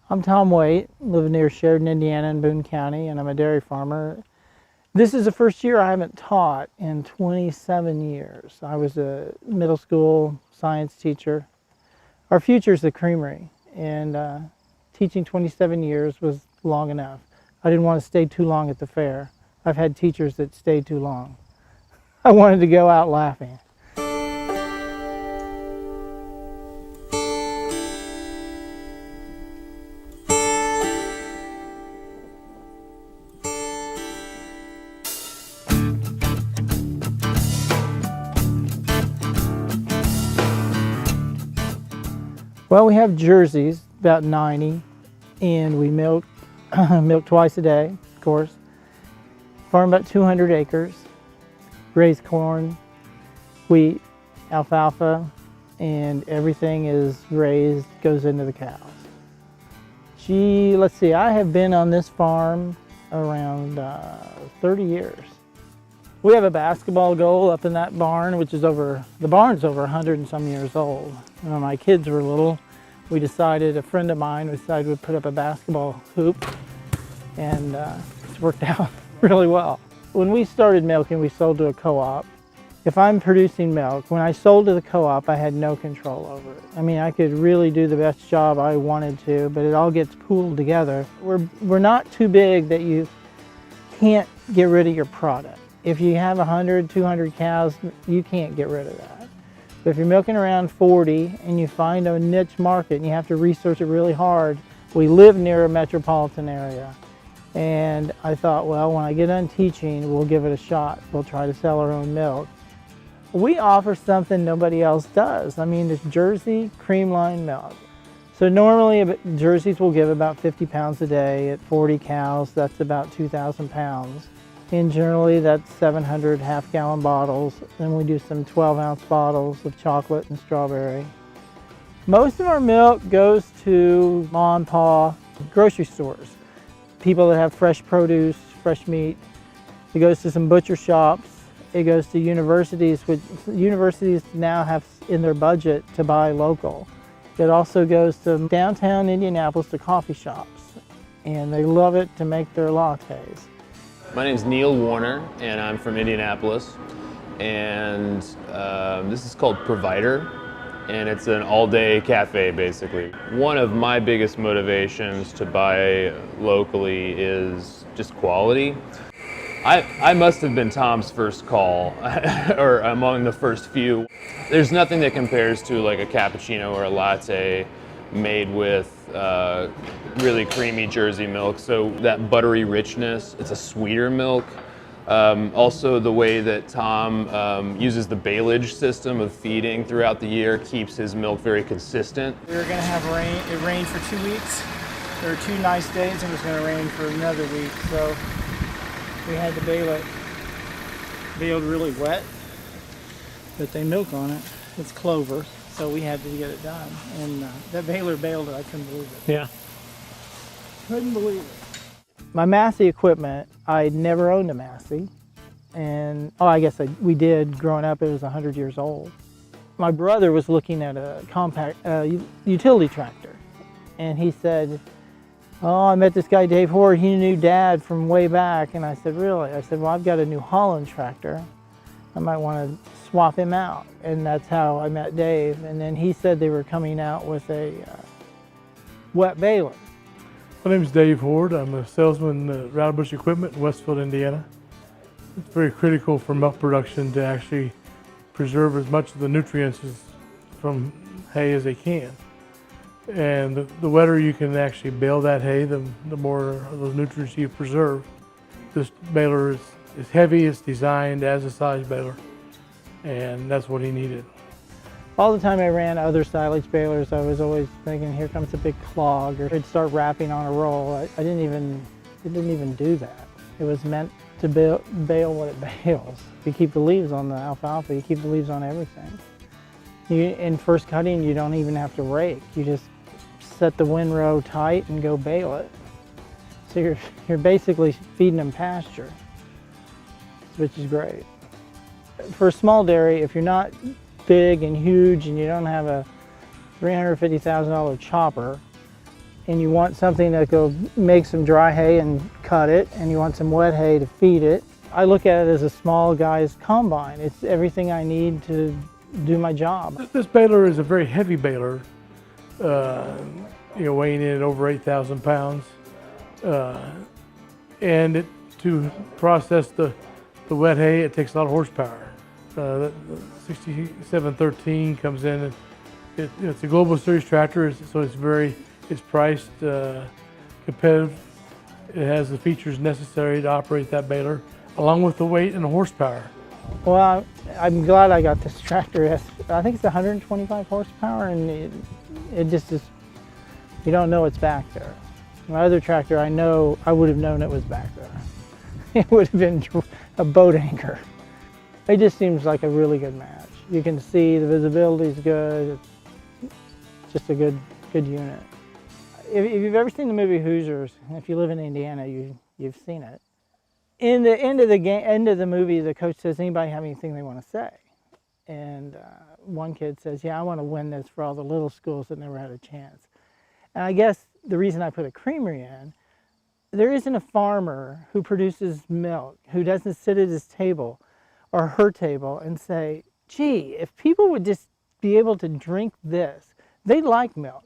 I'm Tom Waite, live near Sheridan, Indiana in Boone County, and I'm a dairy farmer. This is the first year I haven't taught in 27 years. I was a middle school science teacher. Our future is the creamery, and teaching 27 years was long enough. I didn't want to stay too long at the fair. I've had teachers that stayed too long. I wanted to go out laughing. Well, we have jerseys, about 90, and we milk twice a day, of course. Farm about 200 acres, raise corn, wheat, alfalfa, and everything is raised, goes into the cows. Gee, let's see, I have been on this farm around 30 years. We have a basketball goal up in that barn, which is the barn's over 100 and some years old. When my kids were little, a friend of mine decided we'd put up a basketball hoop, and it's worked out really well. When we started milking, we sold to a co-op. If I'm producing milk, when I sold to the co-op, I had no control over it. I mean, I could really do the best job I wanted to, but it all gets pooled together. We're not too big that you can't get rid of your product. If you have 100, 200 cows, you can't get rid of that. But if you're milking around 40 and you find a niche market and you have to research it really hard, we live near a metropolitan area. And I thought, well, when I get done teaching, we'll give it a shot. We'll try to sell our own milk. We offer something nobody else does. I mean, it's Jersey cream line milk. So normally jerseys will give about 50 pounds a day. At 40 cows, that's about 2,000 pounds. And generally that's 700 half-gallon bottles. Then we do some 12-ounce bottles of chocolate and strawberry. Most of our milk goes to mom and pop grocery stores. People that have fresh produce, fresh meat. It goes to some butcher shops. It goes to universities, which universities now have in their budget to buy local. It also goes to downtown Indianapolis to coffee shops, and they love it to make their lattes. My name's Neil Warner, and I'm from Indianapolis, and this is called Provider, and it's an all-day cafe, basically. One of my biggest motivations to buy locally is just quality. I must have been Tom's first call, or among the first few. There's nothing that compares to like a cappuccino or a latte made with really creamy Jersey milk. So that buttery richness, it's a sweeter milk. Also the way that Tom uses the baleage system of feeding throughout the year keeps his milk very consistent. We were gonna have rain. It rained for 2 weeks. There were 2 nice days and it was gonna rain for another week. So we had to bale it. Baled really wet, but they milk on it. It's clover, so we had to get it done. And that baler baled it, I couldn't believe it. Yeah. Couldn't believe it. My Massey equipment, I'd never owned a Massey. And, I guess we did growing up. It was 100 years old. My brother was looking at a compact utility tractor. And he said, oh, I met this guy, Dave Horde. He knew Dad from way back. And I said, really? I said, well, I've got a New Holland tractor. I might want to swap him out. And that's how I met Dave. And then he said they were coming out with a wet baler. My name is Dave Horde. I'm a salesman at Rowdybush Equipment in Westfield, Indiana. It's very critical for milk production to actually preserve as much of the nutrients from hay as they can. And the wetter you can actually bale that hay, the more of those nutrients you preserve. This baler is heavy, it's designed as a size baler, and that's what he needed. All the time I ran other silage balers, I was always thinking, here comes a big clog, or it'd start wrapping on a roll. It didn't even do that. It was meant to bale what it bales. You keep the leaves on the alfalfa, you keep the leaves on everything. In first cutting, you don't even have to rake. You just set the windrow tight and go bale it. So you're basically feeding them pasture, which is great. For a small dairy, if you're not big and huge and you don't have a $350,000 chopper, and you want something that will make some dry hay and cut it, and you want some wet hay to feed it. I look at it as a small guy's combine. It's everything I need to do my job. This baler is a very heavy baler, weighing in at over 8,000 pounds. And to process the wet hay, it takes a lot of horsepower. The 6713 comes in, and it's a Global Series tractor, so it's priced competitive. It has the features necessary to operate that baler, along with the weight and the horsepower. Well, I'm glad I got this tractor. I think it's 125 horsepower, and it just is, you don't know it's back there. My other tractor, I know I would have known it was back there. It would have been a boat anchor. It just seems like a really good match. You can see the visibility is good. It's just a good unit. If you've ever seen the movie Hoosiers, if you live in Indiana, you've seen it. In the end of the movie, the coach says, "Anybody have anything they want to say?" And one kid says, "Yeah, I want to win this for all the little schools that never had a chance." And I guess the reason I put a creamery in, there isn't a farmer who produces milk who doesn't sit at his table or her table and say, "Gee, if people would just be able to drink this, they'd like milk."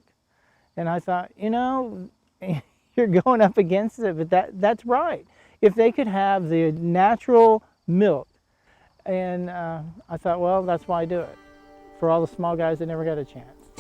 And I thought, you're going up against it, but that's right. If they could have the natural milk, and I thought, well, that's why I do it, for all the small guys that never got a chance.